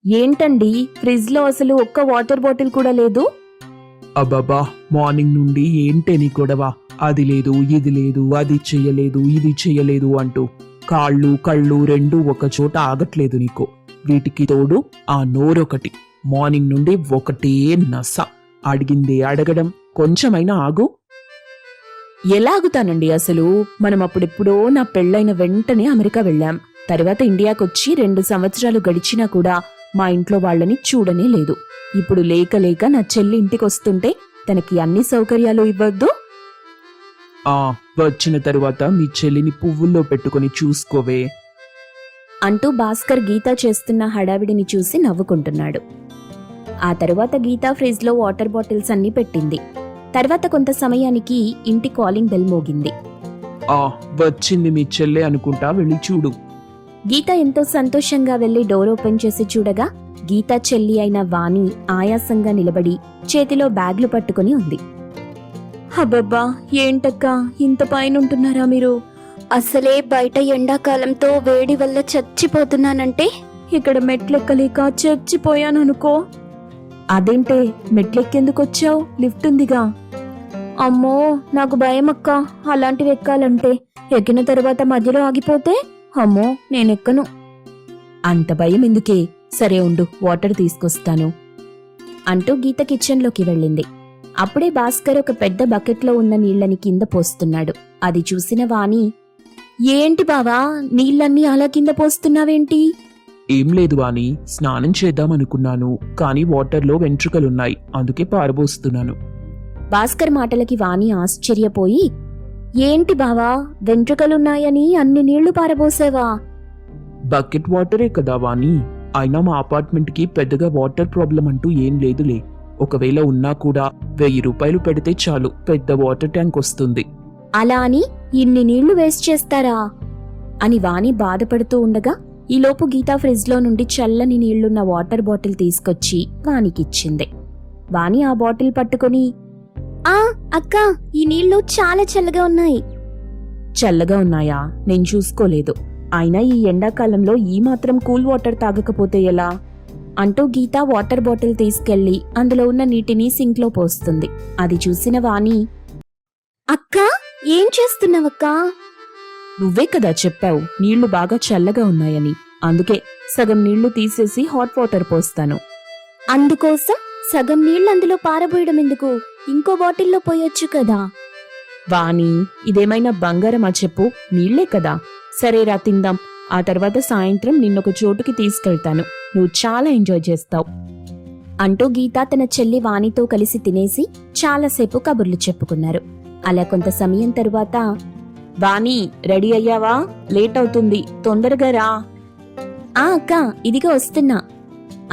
ఏంటండి, ఫ్రిడ్జ్లో అసలు ఒక్క వాటర్ బాటిల్ కూడా లేదు? అబ్బబ్బా, మార్నింగ్ నుండి ఏంటే నీ గొడవ? అది లేదు, ఇది లేదు, అది చెయ్యలేదు, ఇది చెయ్యలేదు అంటూ కాళ్ళు కళ్ళు రెండూ ఒక చోట ఆగట్లేదు నీకు. వీటికి తోడు ఆ నోరొకటి. మార్నింగ్ నుండి ఒకటే నస. అడిగిందే అడగడం. కొంచెమైనా ఆగు. ఎలా ఆగుతానండి అసలు? మనం అప్పుడెప్పుడో నా పెళ్ళైన వెంటనే అమెరికా వెళ్ళాం. తర్వాత ఇండియాకొచ్చి 2 సంవత్సరాలు గడిచినా కూడా మా ఇంట్లో వాళ్ళని చూడనే లేదు. ఇప్పుడు లేక లేక నా చెల్లి ఇంటికొస్తుంటే తనకి అన్ని సౌకర్యాలు ఇవ్వద్దు? వచ్చిన తరువాత మీ చెల్లిని పువ్వుల్లో పెట్టుకుని చూసుకోవే అంటూ భాస్కర్ గీత చేస్తున్న హడావిడిని చూసి నవ్వుకుంటున్నాడు. ఆ తరువాత గీత ఫ్రిడ్జ్లో వాటర్ బాటిల్స్ అన్నీ పెట్టింది. తర్వాత కొంత సమయానికి ఇంటి కాలింగ్ బెల్ మోగింది. వచ్చింది మీ చెల్లె అనుకుంటా, వెళ్ళి చూడు. గీత ఎంతో సంతోషంగా వెళ్లి డోర్ ఓపెన్ చేసి చూడగా గీత చెల్లి అయిన వాణి ఆయాసంగా నిలబడి చేతిలో బ్యాగ్లు పట్టుకుని ఉంది. అబ్బబ్బా, ఏంటక్కా ఇంత పైనుంటున్నారా మీరు? అసలే బయట ఎండాకాలంతో వేడి వల్ల చచ్చిపోతున్నానంటే ఇక్కడ మెట్లెక్కలేక చచ్చిపోయాననుకో. అదేంటే, మెట్లెక్కేందుకొచ్చావు? లిఫ్ట్ ఉందిగా. అమ్మో, నాకు భయమక్కా అలాంటివి ఎక్కాలంటే. ఎక్కిన తర్వాత మధ్యలో ఆగిపోతే అమ్మో నేనెక్కను. అంత భయం ఎందుకే? సరే ఉండు, వాటర్ తీసుకొస్తాను అంటూ గీత కిచెన్లోకి వెళ్ళింది. అప్పుడే భాస్కర్ ఒక పెద్ద బకెట్లో ఉన్న నీళ్లని కింద పోస్తున్నాడు. అది చూసిన వాణి, ఏంటి బావా నీళ్లన్నీ అలా కింద పోస్తున్నావేంటి? ఏం లేదు వాణి, స్నానం చేద్దామనుకున్నాను, కానీ వాటర్లో వెంట్రుకలున్నాయి, అందుకే పారబోస్తున్నాను. భాస్కర్ మాటలకి వాణి ఆశ్చర్యపోయి, ఏంటి బావా వెంట్రుకలున్నాయని అన్ని నీళ్లు పారబోసావా? బకెట్ వాటరే కదా వాణి. అయినా మా అపార్ట్మెంట్ కి పెద్దగా వాటర్ ప్రాబ్లం అంటూ ఏం లేదులే. ఒకవేళ ఉన్నా కూడా 1000 రూపాయలు పెడితే చాలు, పెద్ద వాటర్ ట్యాంక్ వస్తుంది. అలా అని ఇన్ని నీళ్లు వేస్ట్ చేస్తారా అని వాణి బాధపడుతూ ఉండగా ఈలోపు గీత ఫ్రిడ్జ్లో నుండి చల్లని నీళ్లున్న వాటర్ బాటిల్ తీసుకొచ్చి వాణికిచ్చింది. వాణి ఆ బాటిల్ పట్టుకుని, అక్కా ఈ నీళ్లు చాలా చల్లగా ఉన్నాయి. చల్లగా ఉన్నాయా? నేను చూసుకోలేదు. అయినా ఈ ఎండాకాలంలో ఈ మాత్రం కూల్ వాటర్ తాగకపోతే ఎలా అంటూ గీత వాటర్ బాటిల్ తీసుకెళ్లి అందులో ఉన్న నీటిని సింక్లో పోస్తుంది. అది చూసిన వాణి, అక్కా ఏం చేస్తున్నావక్కా? నువ్వే కదా చెప్పావు నీళ్లు బాగా చల్లగా ఉన్నాయని. అందుకే సగం నీళ్లు తీసేసి హాట్ వాటర్ పోస్తాను. అందుకోసం సగం నీళ్లు అందులో పారబోయడం ఎందుకు? ఇంకో బాటిల్లో పోయొచ్చు కదా. వాణి, ఇదేమైనా బంగారమా చెప్పు? నీళ్లే కదా. సరేరా తిందాం. ఆ తర్వాత సాయంత్రం నిన్నొక చోటుకి తీసుకెళ్తాను, నువ్వు చాలా ఎంజాయ్ చేస్తావు అంటూ గీత తన చెల్లి వాణితో కలిసి తినేసి చాలాసేపు కబుర్లు చెప్పుకున్నారు. అలా కొంత సమయం తరువాత, వాణి రెడీ అయ్యావా? లేట్ అవుతుంది, తొందరగా రా. అక్క ఇదిగా వస్తున్నా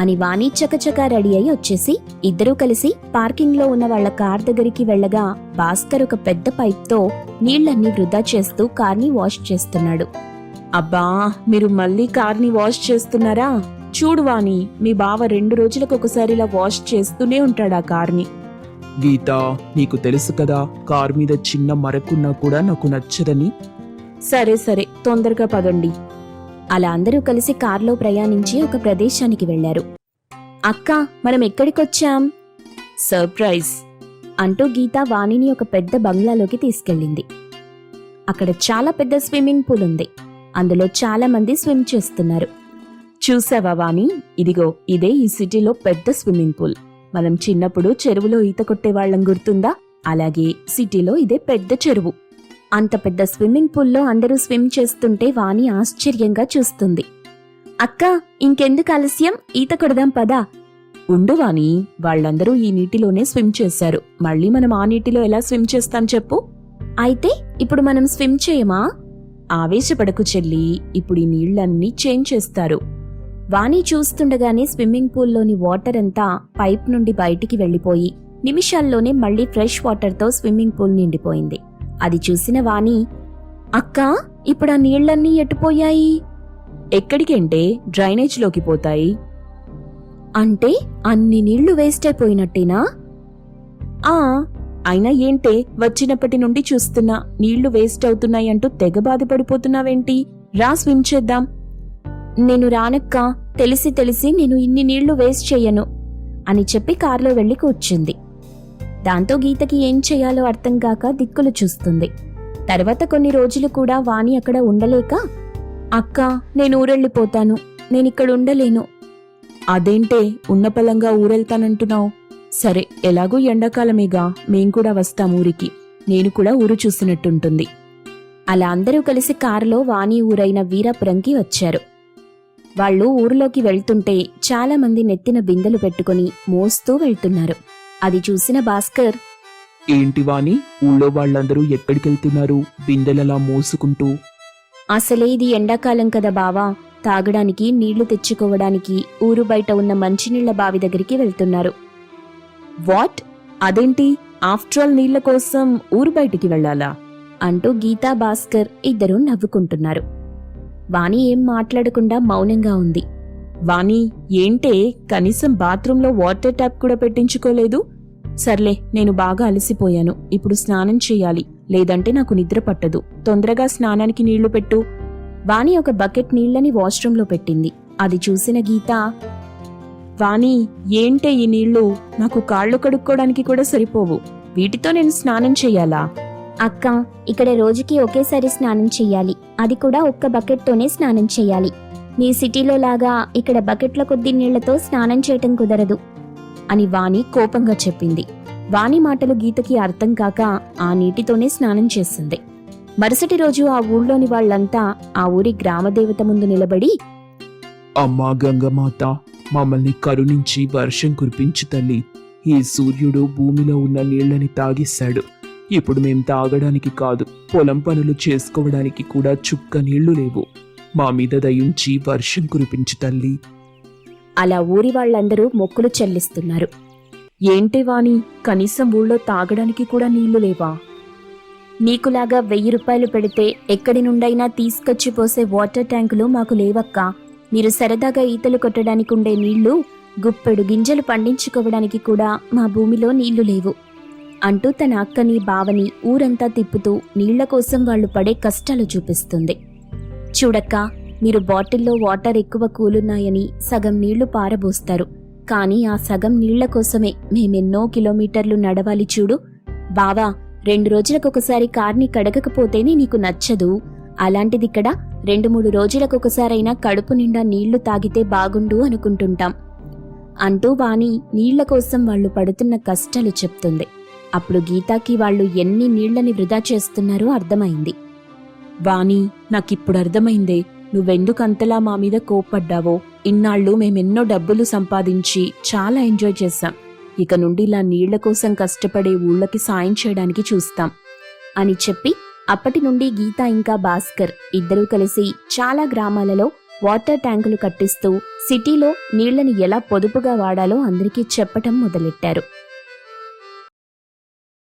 అని వాణి చకచకా రెడీ అయి వచ్చేసి ఇద్దరూ కలిసి పార్కింగ్ లో ఉన్న వాళ్ల కార్ దగ్గరికి వెళ్లగా భాస్కర్ ఒక పెద్ద పైప్తో నీళ్లన్నీ వృధా చేస్తూ కార్ని వాష్ చేస్తున్నాడు. అబ్బా, మీరు మళ్ళీ కార్ని వాష్ చేస్తున్నారా? చూడు వాణి, మీ బావ 2 రోజులకు ఒకసారి ఇలా వాష్ చేస్తూనే ఉంటాడా కార్ని. గీత, నీకు తెలుసు కదా కార్ మీద చిన్న మరకున్నా కూడా నాకు నచ్చదని. సరే సరే, తొందరగా పదండి. అలా అందరూ కలిసి కార్లో ప్రయాణించి ఒక ప్రదేశానికి వెళ్లారు. అక్క, మనం ఎక్కడికొచ్చాం? సర్ప్రైజ్ అంటూ గీత వాణిని ఒక పెద్ద బంగ్లాలోకి తీసుకెళ్ళింది. అక్కడ చాలా పెద్ద స్విమ్మింగ్ పూల్ ఉంది. అందులో చాలా మంది స్విమ్ చేస్తున్నారు. చూసావా వాణి, ఇదిగో ఇదే ఈ సిటీలో పెద్ద స్విమ్మింగ్ పూల్. మనం చిన్నప్పుడు చెరువులో ఈత కొట్టేవాళ్లం, గుర్తుందా? అలాగే సిటీలో ఇదే పెద్ద చెరువు. అంత పెద్ద స్విమ్మింగ్ పూల్లో అందరూ స్విమ్ చేస్తుంటే వాణి ఆశ్చర్యంగా చూస్తుంది. అక్క, ఇంకెందుకు ఆలస్యం, ఈత కొడదాం పదా. ఉండు వాణి, వాళ్ళందరూ ఈ నీటిలోనే స్విమ్ చేశారు, మళ్ళీ మనం ఆ నీటిలో ఎలా స్విమ్ చేస్తాం చెప్పు? అయితే ఇప్పుడు మనం స్విమ్ చేయమా? ఆవేశపడకు చెల్లి, ఇప్పుడు ఈ నీళ్లన్నీ చేంజ్ చేస్తారు. వాణి చూస్తుండగానే స్విమ్మింగ్ పూల్లోని వాటర్ అంతా పైప్ నుండి బయటికి వెళ్లిపోయి నిమిషాల్లోనే మళ్లీ ఫ్రెష్ వాటర్తో స్విమ్మింగ్ పూల్ నిండిపోయింది. అది చూసిన వాణి, అక్క ఇప్పుడు ఆ నీళ్లన్నీ ఎటుపోయాయి? ఎక్కడికంటే డ్రైనేజ్లోకి పోతాయి. అంటే అన్ని నీళ్లు వేస్ట్ అయిపోయినట్టేనా? అయినా ఏంటే, వచ్చినప్పటి నుండి చూస్తున్నా నీళ్లు వేస్ట్ అవుతున్నాయంటూ తెగ బాధపడిపోతున్నావేంటి? రా స్విమ్ చేద్దాం. నేను రానక్కా, తెలిసి తెలిసి నేను ఇన్ని నీళ్లు వేస్ట్ చెయ్యను అని చెప్పి కారులో వెళ్లి కూర్చుంది. దాంతో గీతకి ఏం చెయ్యాలో అర్థం కాక దిక్కులు చూస్తుంది. తర్వాత కొన్ని రోజులు కూడా వాణి అక్కడ ఉండలేక, అక్క నేను ఊరెళ్ళిపోతాను, నేనిక్కడ ఉండలేను. అదేంటే ఉన్నపలంగా ఊరెళ్తానంటున్నావు? సరే ఎలాగూ ఎండాకాలమేగా, మేం కూడా వస్తాం ఊరికి, నేను కూడా ఊరు చూసినట్టుంటుంది. అలా అందరూ కలిసి కారులో వాణి ఊరైన వీరాపురంకి వచ్చారు. వాళ్ళు ఊరిలోకి వెళ్తుంటే చాలా మంది నెత్తిన బిందెలు పెట్టుకుని మోస్తూ వెళ్తున్నారు. అది చూసిన భాస్కర్, ఏంటి వాణి, ఊళ్ళో వాళ్ళందరూ ఎక్కడికెళ్తున్నారు బిందెలలా మోసుకుంటూ? అసలే ఇది ఎండాకాలం కదా బావా, తాగడానికి నీళ్లు తెచ్చుకోవడానికి ఊరు బయట ఉన్న మంచినీళ్ల బావి దగ్గరికి వెళ్తున్నారు. వాట్? అదేంటి, ఆఫ్టర్ ఆల్ నీళ్ల కోసం ఊరు బయటికి వెళ్లాలా అంటూ గీతా భాస్కర్ ఇద్దరూ నవ్వుకుంటున్నారు. వాణి ఏం మాట్లాడకుండా మౌనంగా ఉంది. వాణి, ఏంటే కనీసం బాత్రూంలో వాటర్ ట్యాప్ కూడా పెట్టించుకోలేదు? సర్లే, నేను బాగా అలసిపోయాను, ఇప్పుడు స్నానం చెయ్యాలి, లేదంటే నాకు నిద్ర పట్టదు, తొందరగా స్నానానికి నీళ్లు పెట్టు. వాణి ఒక బకెట్ నీళ్లని వాష్రూంలో పెట్టింది. అది చూసిన గీత, వాణి ఏంటే ఈ నీళ్లు, నాకు కాళ్ళు కడుక్కోవడానికి కూడా సరిపోవు, వీటితో నేను స్నానం చెయ్యాలా? అక్క, ఇక్కడ రోజుకి ఒకేసారి స్నానం చెయ్యాలి, అది కూడా ఒక్క బకెట్తోనే స్నానం చెయ్యాలి. నీ సిటీలో లాగా ఇక్కడ బకెట్ల కొద్ది నీళ్లతో స్నానం చేయటం కుదరదు అని వాణి కోపంగా చెప్పింది. వాణి మాటలు గీతకి అర్థం కాక ఆ నీటితోనే స్నానం చేసింది. మరుసటి రోజు ఆ ఊళ్ళోని వాళ్లంతా ఆ ఊరి గ్రామదేవత ముందు నిలబడి, అమ్మా గంగమాత, మమ్మల్ని కరుణించి వర్షం కురిపించు తల్లి. ఈ సూర్యుడు భూమిలో ఉన్న నీళ్లని తాగేశాడు. ఇప్పుడు మేం తాగడానికి కాదు, పొలం పనులు చేసుకోవడానికి కూడా చుక్క నీళ్లు లేవు. మా మీద దయుంచి వర్షం కురిపించు తల్లి. అలా ఊరి వాళ్లందరూ మొక్కులు చెల్లిస్తున్నారు. ఏంటి వాణి, కనీసం ఊళ్ళో తాగడానికి కూడా నీళ్లు లేవా? నీకులాగా 1000 రూపాయలు పెడితే ఎక్కడి నుండైనా తీసుకొచ్చి పోసే వాటర్ ట్యాంకులు మాకు లేవక్కా. మీరు సరదాగా ఈతలు కొట్టడానికి ఉండే నీళ్లు, గుప్పెడు గింజలు పండించుకోవడానికి కూడా మా భూమిలో నీళ్లు లేవు అంటూ తన అక్కని బావని ఊరంతా తిప్పుతూ నీళ్ల కోసం వాళ్లు పడే కష్టాలు చూపిస్తుంది. చూడక్కా, మీరు బాటిల్లో వాటర్ ఎక్కువ కూలున్నాయని సగం నీళ్లు పారబోస్తారు, కానీ ఆ సగం నీళ్ల కోసమే మేమెన్నో కిలోమీటర్లు నడవాలి చూడు. బావా, 2 రోజులకొకసారి కార్ని కడగకపోతేనే నీకు నచ్చదు, అలాంటిదిక్కడ 2-3 రోజులకొకసారైనా కడుపు నిండా నీళ్లు తాగితే బాగుండు అనుకుంటుంటాం అంటూ వాణి నీళ్ల కోసం వాళ్లు పడుతున్న కష్టాలు చెప్తుంది. అప్పుడు గీతాకి వాళ్లు ఎన్ని నీళ్లని వృధా చేస్తున్నారో అర్థమైంది. వాణి, నాకిప్పుడు అర్థమైందే, నువ్వెందుకంతలా మా మీద కోప్పడ్డావో. ఇన్నాళ్ళు మేమెన్నో డబ్బులు సంపాదించి చాలా ఎంజాయ్ చేశాం, ఇక నుండి ఇలా నీళ్ల కోసం కష్టపడే ఊళ్ళకి సాయం చేయడానికి చూస్తాం అని చెప్పి అప్పటి నుండి గీత ఇంకా భాస్కర్ ఇద్దరూ కలిసి చాలా గ్రామాలలో వాటర్ ట్యాంకులు కట్టిస్తూ సిటీలో నీళ్లని ఎలా పొదుపుగా వాడాలో అందరికీ చెప్పటం మొదలెట్టారు.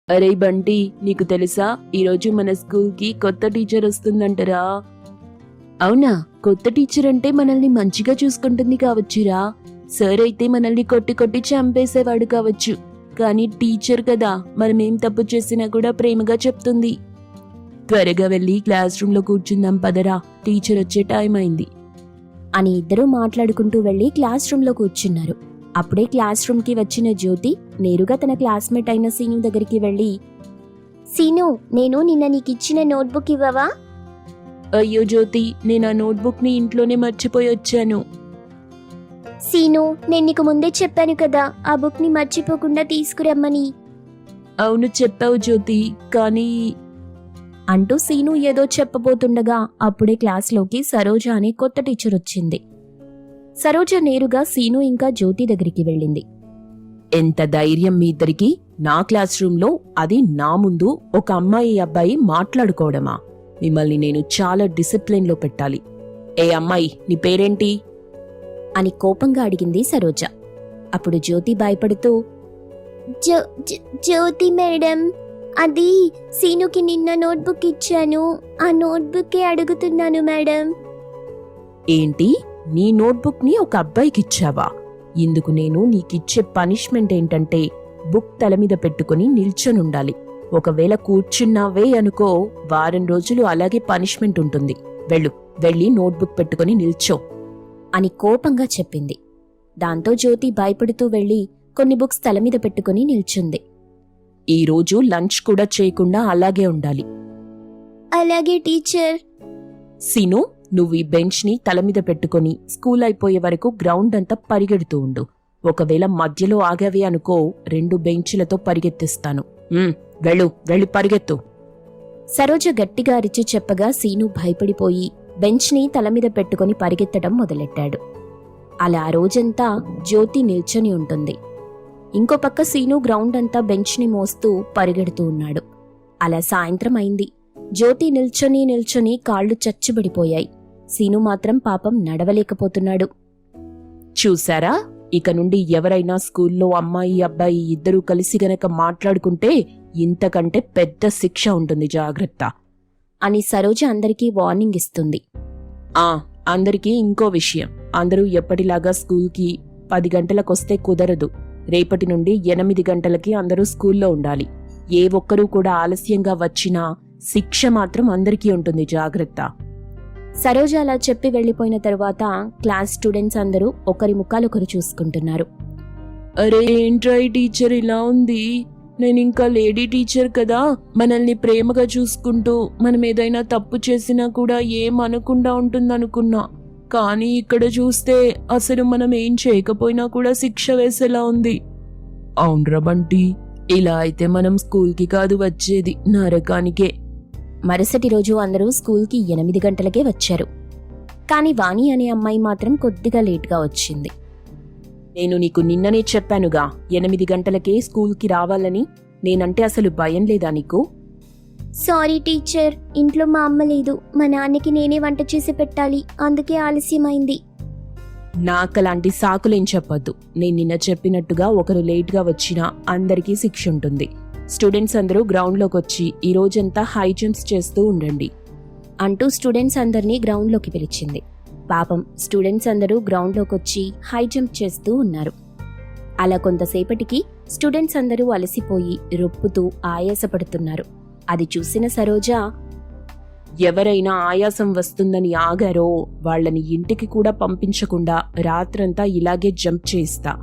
అరే బంటి, నీకు తెలుసా, ఈరోజు మన స్కూల్కి కొత్త టీచర్ వస్తుందంటరా? అవునా? కొత్త టీచర్ అంటే మనల్ని మంచిగా చూసుకుంటుంది కావచ్చురా. సార్ అయితే మనల్ని కొట్టి కొట్టి చంపేసేవాడు కావచ్చు, కానీ టీచర్ కదా, మనమేం తప్పు చేసినా కూడా ప్రేమగా చెప్తుంది. త్వరగా వెళ్ళి క్లాస్ రూమ్లో కూర్చుందాం పదరా, టీచర్ వచ్చే టైం అయింది అని ఇద్దరూ మాట్లాడుకుంటూ వెళ్లి క్లాస్ రూమ్లో కూర్చున్నారు. అప్పుడే క్లాస్ రూమ్కి వచ్చిన జ్యోతి నేరుగా తన క్లాస్మేట్ అయిన సీను దగ్గరికి వెళ్లి, సీను, నేను నిన్న నీకిచ్చిన నోట్బుక్ ఇవ్వవా? అయ్యో జ్యోతి, నేను ఆ నోట్బుక్ని ఇంట్లోనే మర్చిపోయి వచ్చాను. సీను, నేను నీకు ముందే చెప్పాను కదా ఆ బుక్ని మర్చిపోకుండా తీసుకురమ్మని. అవును చెప్పావు జ్యోతి, కానీ అంటూ సీను ఏదో చెప్పబోతుండగా అప్పుడే క్లాస్లోకి సరోజ అనే కొత్త టీచర్ వచ్చింది. సరోజ నేరుగా సీను ఇంకా జ్యోతి దగ్గరికి వెళ్ళింది. ఎంత ధైర్యం మీ ఇద్దరికి నా క్లాస్ రూమ్లో, అది నా ముందు ఒక అమ్మాయి అబ్బాయి మాట్లాడుకోవడమా? మిమ్మల్ని నేను చాలా డిసిప్లిన్లో పెట్టాలి. ఏ అమ్మాయి, నీ పేరేంటి అని కోపంగా అడిగింది సరోజ. అప్పుడు జ్యోతి భయపడుతూ, జ్యోతి మేడం, అది సీనుకి నిన్న నోట్బుక్ ఇచ్చాను, ఆ నోట్బుక్కే అడుగుతున్నాను మేడం. ఏంటి, నీ నోట్బుక్ని ఒక అబ్బాయికి ఇచ్చావా? ఇందుకు నేను నీకిచ్చే పనిష్మెంట్ ఏంటంటే బుక్ తల మీద పెట్టుకుని నిల్చొనుండాలి. ఒకవేళ కూర్చున్నావే అనుకో, వారం రోజులు అలాగే పనిష్మెంట్ ఉంటుంది. వెళ్ళి నోట్బుక్ పెట్టుకుని నిల్చో అని కోపంగా చెప్పింది. దాంతో జ్యోతి భయపడుతూ వెళ్లి కొన్ని బుక్స్ తల మీద పెట్టుకుని నిల్చుంది. ఈరోజు లంచ్ కూడా చేయకుండా అలాగే ఉండాలి. అలాగే టీచర్. సీను, నువ్వు ఈ బెంచ్ ని తల మీద పెట్టుకుని స్కూల్ అయిపోయే వరకు గ్రౌండ్ అంతా పరిగెడుతూ ఉండు. ఒకవేళ మధ్యలో ఆగావే అనుకో, 2 బెంచ్లతో పరిగెత్తిస్తాను. వెళ్ళి పరిగెత్తు. సరోజ గట్టిగా అరిచి చెప్పగా సీను భయపడిపోయి బెంచ్ ని తల మీద పెట్టుకుని పరిగెత్తడం మొదలెట్టాడు. అలా ఆ రోజంతా జ్యోతి నిల్చొని ఉంటుంది. ఇంకో పక్క సీను గ్రౌండ్ అంతా బెంచ్ ని మోస్తూ పరిగెడుతూ ఉన్నాడు. అలా సాయంత్రం అయింది. జ్యోతి నిల్చొని కాళ్ళు చచ్చుబడిపోయాయి. సీను మాత్రం పాపం నడవలేకపోతున్నాడు. చూశారా, ఇక నుండి ఎవరైనా స్కూల్లో అమ్మాయి అబ్బాయి ఇద్దరూ కలిసి గనక మాట్లాడుకుంటే ఇంతకంటే పెద్ద శిక్ష ఉంటుంది, జాగ్రత్త అని సరోజ అందరికీ వార్నింగ్ ఇస్తుంది. అందరికీ ఇంకో విషయం, అందరూ ఎప్పటిలాగా స్కూల్కి 10 గంటలకొస్తే కుదరదు. రేపటి నుండి 8 గంటలకి అందరూ స్కూల్లో ఉండాలి. ఏ ఒక్కరూ కూడా ఆలస్యంగా వచ్చినా శిక్ష మాత్రం అందరికీ ఉంటుంది, జాగ్రత్త. సరోజ అలా చెప్పి వెళ్లిపోయిన తరువాత క్లాస్ స్టూడెంట్స్ అందరూ ఒకరి ముఖాలొకరు చూసుకుంటున్నారు. అరే ఏంట్రా ఈ టీచర్ ఇలా ఉంది? నేనింకా లేడీ టీచర్ కదా, మనల్ని ప్రేమగా చూసుకుంటూ మనం ఏదైనా తప్పు చేసినా కూడా ఏమనకుండా ఉంటుందనుకున్నా. కానీ ఇక్కడ చూస్తే అసలు మనం ఏం చేయకపోయినా కూడా శిక్ష వేసేలా ఉంది. అవునరా బంటి, ఇలా అయితే మనం స్కూల్కి కాదు వచ్చేది, నరకానికే. మరుసటి రోజు అందరూ స్కూల్కి 8 గంటలకే వచ్చారు. కాని వాణి అనే అమ్మాయి మాత్రం కొద్దిగా లేట్గా వచ్చింది. నేను నీకు నిన్ననే చెప్పానుగా 8 గంటలకే స్కూల్కి రావాలని. నేనంటే అసలు భయం లేదా నీకు? సారీ టీచర్, ఇంట్లో మా అమ్మ లేదు. మా నాన్నకి నేనే వంట చేసి పెట్టాలి, అందుకే ఆలస్యమైంది. నాకలాంటి సాకులేం చెప్పొద్దు. నేను నిన్న చెప్పినట్టుగా ఒకరు లేట్గా వచ్చినా అందరికీ శిక్ష ఉంటుంది. స్టూడెంట్స్ అందరూ గ్రౌండ్లోకి వచ్చి ఈ రోజంతా హై జంప్స్ చేస్తూ ఉండండి అంటూ స్టూడెంట్స్ అందరినీ గ్రౌండ్లోకి పిలిచింది. పాపం స్టూడెంట్స్ అందరూ గ్రౌండ్లోకి వచ్చి హై జంప్ చేస్తూ ఉన్నారు. అలా కొంతసేపటికి స్టూడెంట్స్ అందరూ అలసిపోయి రొప్పుతూ ఆయాసపడుతున్నారు. అది చూసిన సరోజ, ఎవరైనా ఆయాసం వస్తుందని ఆగారో వాళ్ళని ఇంటికి కూడా పంపించకుండా రాత్రంతా ఇలాగే జంప్ చేయిస్తా.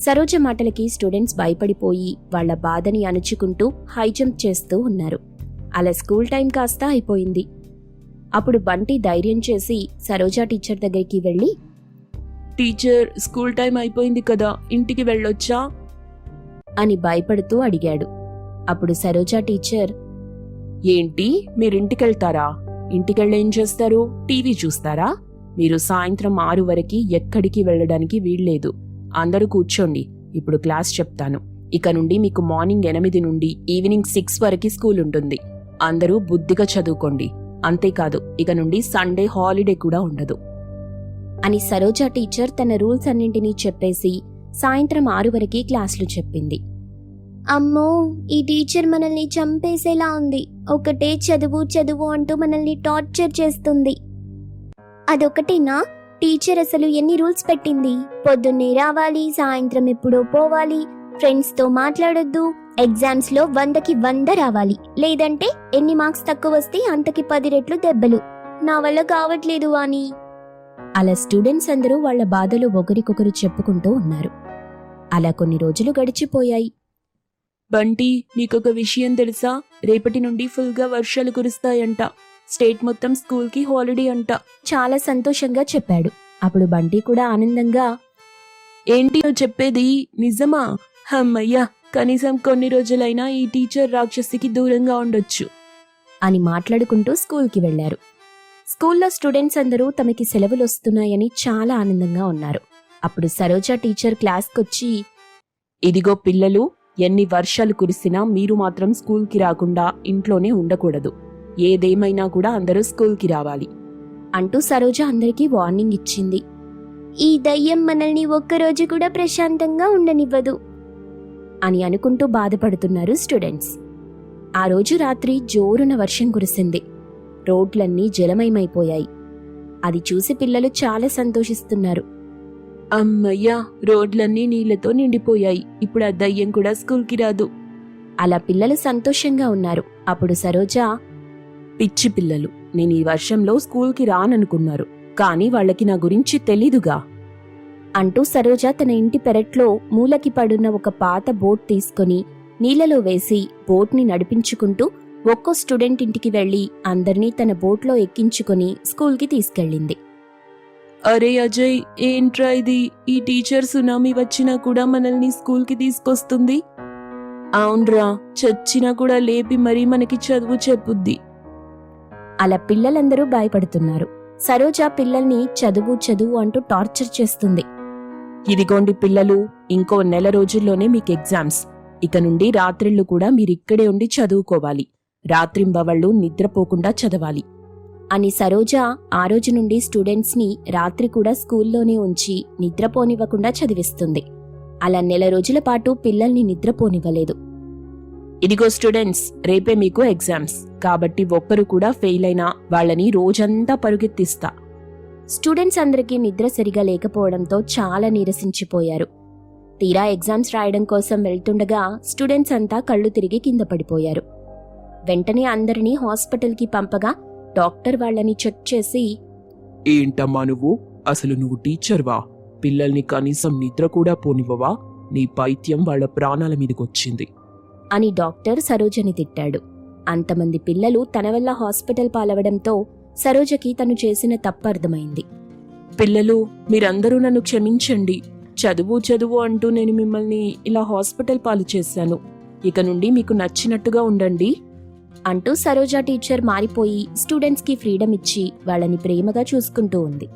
సరోజ మాటలకి స్టూడెంట్స్ భయపడిపోయి వాళ్ల బాధని అణుచుకుంటూ హై జంప్ చేస్తూ ఉన్నారు. అలా స్కూల్ టైం కాస్త అయిపోయింది. అప్పుడు బంటి ధైర్యం చేసి సరోజ టీచర్ దగ్గరికి వెళ్లి, టీచర్, స్కూల్ టైం అయిపోయింది కదా, ఇంటికి వెళ్ళొచ్చా అని భయపడుతూ అడిగాడు. అప్పుడు సరోజ టీచర్, ఏంటి మీరింటికెళ్తారా? ఇంటికెళ్ళేం చేస్తారు? టీవీ చూస్తారా? మీరు సాయంత్రం 6 వరకు ఎక్కడికి వెళ్ళడానికి వీల్లేదు. అందరూ కూర్చోండి, ఇప్పుడు క్లాస్ చెప్తాను. ఇక నుండి మీకు మార్నింగ్ 8 నుండి ఈవినింగ్ 6 వరకు స్కూల్ ఉంటుంది. అందరూ బుద్ధిగా చదువుకోండి. అంతేకాదు, ఇక నుండి సండే హాలిడే కూడా ఉండదు అని సరోజ టీచర్ తన రూల్స్ అన్నింటినీ చెప్పేసి సాయంత్రం 6 వరకు క్లాసులు చెప్పింది. అమ్మో, ఈ టీచర్ మనల్ని చంపేసేలా ఉంది. ఒకటే చదువు చదువు అంటూ మనల్ని టార్చర్ చేస్తుంది. అదొకటేనా? టీచర్ అసలు ఎన్ని రూల్స్ పెట్టింది? పొద్దున్నే రావాలి, సాయంత్రం ఎప్పుడో పోవాలి, ఫ్రెండ్స్ తో మాట్లాడొద్దు, ఎగ్జామ్స్ లో 100కి 100 రావాలి, లేదంటే ఎన్ని మార్క్స్ తక్కువ వస్తే అంతకి 10 రెట్లు దెబ్బలు. నా వల్ల కావట్లేదు అని. అలా స్టూడెంట్స్ అందరూ వాళ్ల బాధలు ఒకరికొకరు చెప్పుకుంటూ ఉన్నారు. అలా కొన్ని రోజులు గడిచిపోయాయి. బంటి, నీకొక విషయం తెలుసా? రేపటి నుండి ఫుల్గా వర్షాలు కురుస్తాయంట. స్టేట్ మొత్తం స్కూల్కి హాలిడే అంట. చాలా సంతోషంగా చెప్పాడు. అప్పుడు బంటి కూడా ఆనందంగా, ఏంటి నువ్వు చెప్పేది నిజమా? అమ్మయ్యా, కనీసం కొన్ని రోజులైనా ఈ టీచర్ రాక్షసికి దూరంగా ఉండొచ్చు అని మాట్లాడుకుంటూ స్కూల్కి వెళ్లారు. స్కూల్లో స్టూడెంట్స్ అందరూ తమకి సెలవులు వస్తున్నాయని చాలా ఆనందంగా ఉన్నారు. అప్పుడు సరోజ టీచర్ క్లాస్కొచ్చి, ఇదిగో పిల్లలు, ఎన్ని వర్షాలు కురిసినా మీరు మాత్రం స్కూల్కి రాకుండా ఇంట్లోనే ఉండకూడదు. ఏదేమైనా కూడా అందరూ స్కూల్కి రావాలి అంటూ సరోజ అందరికీ వార్నింగ్ ఇచ్చింది. ఈ దయ్యం మనల్ని ఒక్కరోజు కూడా ప్రశాంతంగా ఉండనివ్వదు అని అనుకుంటూ బాధపడుతున్నారు స్టూడెంట్స్. ఆ రోజు రాత్రి జోరున వర్షం కురిసింది. రోడ్లన్నీ జలమయమైపోయాయి. అది చూసి పిల్లలు చాలా సంతోషిస్తున్నారు. అమ్మయ్యా, రోడ్లన్నీ నీళ్లతో నిండిపోయాయి. ఇప్పుడు ఆ దయ్యం కూడా స్కూల్కి రాదు. అలా పిల్లలు సంతోషంగా ఉన్నారు. అప్పుడు సరోజ, పిచ్చి పిల్లలు, నేను ఈ వర్షంలో స్కూల్కి రాననుకున్నారు. కానీ వాళ్ళకి నా గురించి తెలీదుగా అంటూ సరోజ తన ఇంటి పెరట్లో మూలకి పడున్న ఒక పాత బోట్ తీసుకుని నీళ్లలో వేసి బోట్ని నడిపించుకుంటూ ఒక్కో స్టూడెంట్ ఇంటికి వెళ్లి అందర్నీ తన బోట్లో ఎక్కించుకుని స్కూల్కి తీసుకెళ్ళింది. అరే అజయ్, ఏంట్రా ఇది? ఈ టీచర్ సునామీ వచ్చినా కూడా మనల్ని స్కూల్కి తీసుకొస్తుంది. అవునరా, చచ్చినా కూడా లేపి మరీ మనకి చదువు చెప్పుద్ది. అలా పిల్లలందరూ భయపడుతున్నారు. సరోజ పిల్లల్ని చదువు చదువు అంటూ టార్చర్ చేస్తుంది. ఇదిగోండి పిల్లలు, ఇంకో నెల రోజుల్లోనే మీకు ఎగ్జామ్స్. ఇక నుండి రాత్రిళ్ళు కూడా మీరిక్కడే ఉండి చదువుకోవాలి. రాత్రింబవళ్ళు నిద్రపోకుండా చదవాలి అని సరోజ ఆ రోజు నుండి స్టూడెంట్స్ని రాత్రి కూడా స్కూల్లోనే ఉంచి నిద్రపోనివ్వకుండా చదివిస్తుంది. అలా నెల రోజుల పాటు పిల్లల్ని నిద్రపోనివ్వలేదు. ఇదిగో స్టూడెంట్స్, రేపే మీకు ఎగ్జామ్స్ కాబట్టి ఒక్కరు కూడా ఫెయిల్ అయినా వాళ్ళని రోజంతా పరుగెత్తిస్తా. స్టూడెంట్స్ అందరికీ నిద్ర సరిగా లేకపోవడంతో చాలా నీరసించిపోయారు. తీరా ఎగ్జామ్స్ రాయడం కోసం వెళ్తుండగా స్టూడెంట్స్ అంతా కళ్ళు తిరిగి కింద పడిపోయారు. వెంటనే అందరినీ హాస్పిటల్కి పంపగా డాక్టర్ వాళ్ళని చెక్ చేసి, ఏంటమ్మా నువ్వు? అసలు నువ్వు టీచర్వా? పిల్లల్ని కనీసం నిద్ర కూడా పోనివ్వవా? నీ పైత్యం వాళ్ళ ప్రాణాల మీదకొచ్చింది అని డాక్టర్ సరోజని తిట్టాడు. అంతమంది పిల్లలు తన వల్ల హాస్పిటల్ పాలవడంతో సరోజకి తను చేసిన తప్పు అర్థమైంది. పిల్లలు, మీరందరూ నన్ను క్షమించండి. చదువు చదువు అంటూ నేను మిమ్మల్ని ఇలా హాస్పిటల్ పాలు చేశాను. ఇక నుండి మీకు నచ్చినట్టుగా ఉండండి అంటూ సరోజ టీచర్ మారిపోయి స్టూడెంట్స్కి ఫ్రీడమ్ ఇచ్చి వాళ్ళని ప్రేమగా చూసుకుంటూ ఉంది.